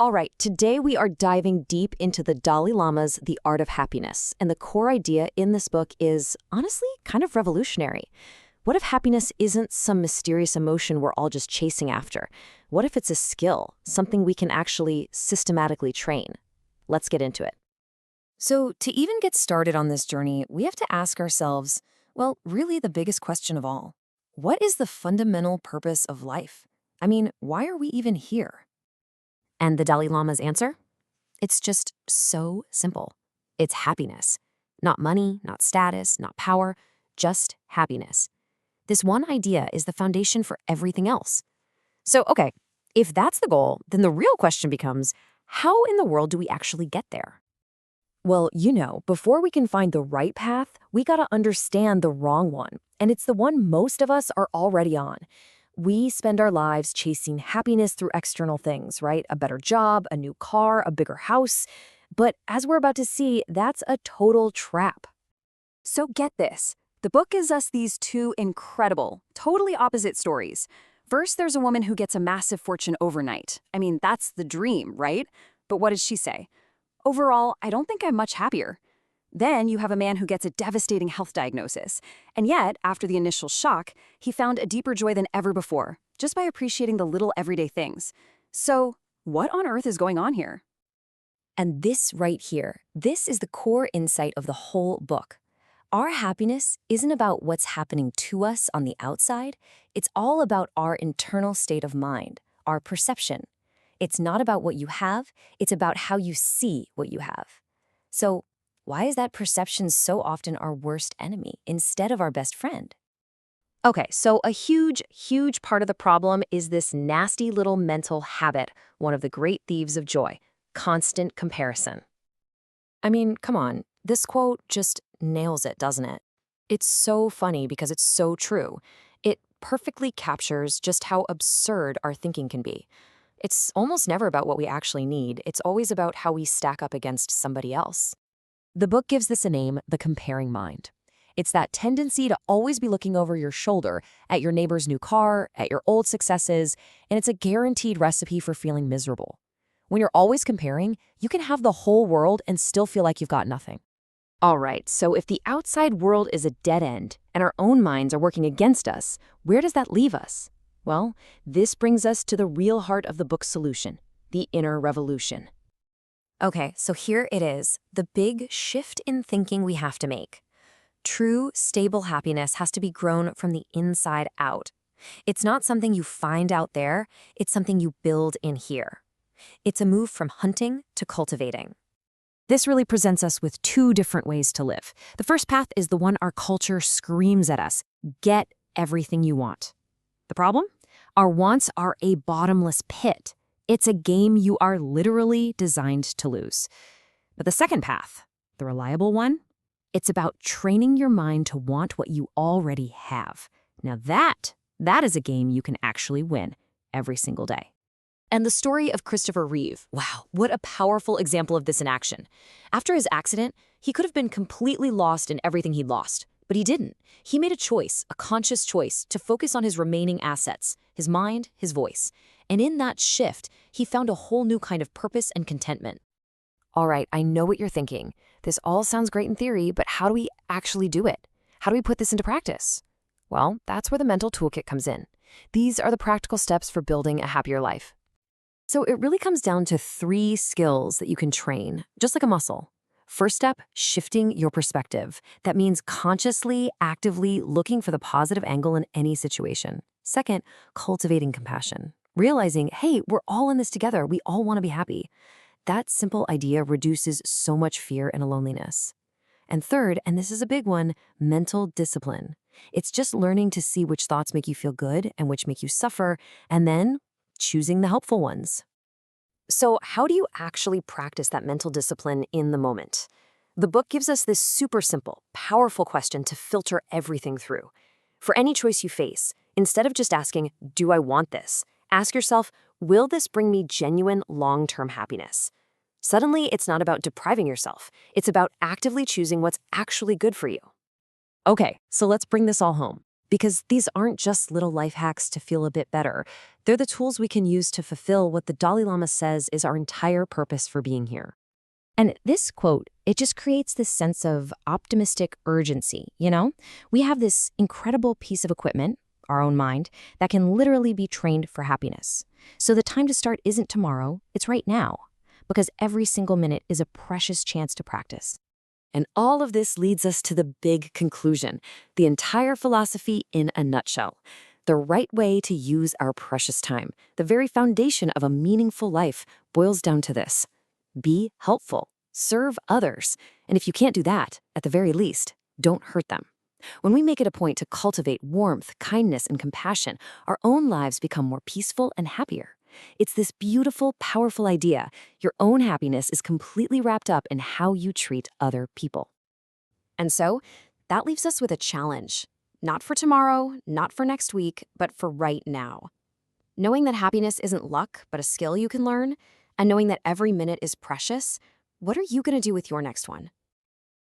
All right, today we are diving deep into the Dalai Lama's The Art of Happiness, and the core idea in this book is, honestly, kind of revolutionary. What if happiness isn't some mysterious emotion we're all just chasing after? What if it's a skill, something we can actually systematically train? Let's get into it. So, to even get started on this journey, we have to ask ourselves, well, really the biggest question of all. What is the fundamental purpose of life? I mean, why are we even here? And the Dalai Lama's answer? It's just so simple. It's happiness. Not money, not status, not power, just happiness. This one idea is the foundation for everything else. So, okay, if that's the goal, then the real question becomes, how in the world do we actually get there? Well, before we can find the right path, we gotta understand the wrong one. And it's the one most of us are already on. We spend our lives chasing happiness through external things, right? A better job, a new car, a bigger house. But as we're about to see, that's a total trap. So get this. The book gives us these two incredible, totally opposite stories. First, there's a woman who gets a massive fortune overnight. I mean, that's the dream, right? But what does she say? Overall, I don't think I'm much happier. Then you have a man who gets a devastating health diagnosis. And yet, after the initial shock, he found a deeper joy than ever before, just by appreciating the little everyday things. So, what on earth is going on here? And this right here, this is the core insight of the whole book. Our happiness isn't about what's happening to us on the outside. It's all about our internal state of mind, our perception. It's not about what you have, it's about how you see what you have. So, why is that perception so often our worst enemy instead of our best friend? Okay, so a huge, huge part of the problem is this nasty little mental habit, one of the great thieves of joy: constant comparison. I mean, come on, this quote just nails it, doesn't it? It's so funny because it's so true. It perfectly captures just how absurd our thinking can be. It's almost never about what we actually need. It's always about how we stack up against somebody else. The book gives this a name, the comparing mind. It's that tendency to always be looking over your shoulder at your neighbor's new car, at your old successes, and it's a guaranteed recipe for feeling miserable. When you're always comparing, you can have the whole world and still feel like you've got nothing. All right, so if the outside world is a dead end and our own minds are working against us, where does that leave us? Well, this brings us to the real heart of the book's solution: the inner revolution. Okay, so here it is, the big shift in thinking we have to make. True, stable happiness has to be grown from the inside out. It's not something you find out there, it's something you build in here. It's a move from hunting to cultivating. This really presents us with two different ways to live. The first path is the one our culture screams at us: get everything you want. The problem? Our wants are a bottomless pit. It's a game you are literally designed to lose. But the second path, the reliable one, it's about training your mind to want what you already have. Now that is a game you can actually win every single day. And the story of Christopher Reeve, wow, what a powerful example of this in action. After his accident, he could have been completely lost in everything he'd lost, but he didn't. He made a choice, a conscious choice, to focus on his remaining assets: his mind, his voice. And in that shift, he found a whole new kind of purpose and contentment. All right, I know what you're thinking. This all sounds great in theory, but how do we actually do it? How do we put this into practice? Well, that's where the mental toolkit comes in. These are the practical steps for building a happier life. So it really comes down to 3 skills that you can train, just like a muscle. First step, shifting your perspective. That means consciously, actively looking for the positive angle in any situation. Second, cultivating compassion. Realizing, hey, we're all in this together. We all want to be happy. That simple idea reduces so much fear and loneliness. And third, and this is a big one, mental discipline. It's just learning to see which thoughts make you feel good and which make you suffer, and then choosing the helpful ones. So how do you actually practice that mental discipline in the moment? The book gives us this super simple, powerful question to filter everything through. For any choice you face, instead of just asking, do I want this? Ask yourself, will this bring me genuine long-term happiness? Suddenly, it's not about depriving yourself. It's about actively choosing what's actually good for you. Okay, so let's bring this all home. Because these aren't just little life hacks to feel a bit better. They're the tools we can use to fulfill what the Dalai Lama says is our entire purpose for being here. And this quote, it just creates this sense of optimistic urgency, you know? We have this incredible piece of equipment, our own mind, that can literally be trained for happiness. So the time to start isn't tomorrow, it's right now. Because every single minute is a precious chance to practice. And all of this leads us to the big conclusion, the entire philosophy in a nutshell. The right way to use our precious time, the very foundation of a meaningful life, boils down to this. Be helpful, serve others, and if you can't do that, at the very least, don't hurt them. When we make it a point to cultivate warmth, kindness, and compassion, our own lives become more peaceful and happier. It's this beautiful, powerful idea. Your own happiness is completely wrapped up in how you treat other people. And so, that leaves us with a challenge. Not for tomorrow, not for next week, but for right now. Knowing that happiness isn't luck, but a skill you can learn, and knowing that every minute is precious, what are you going to do with your next one?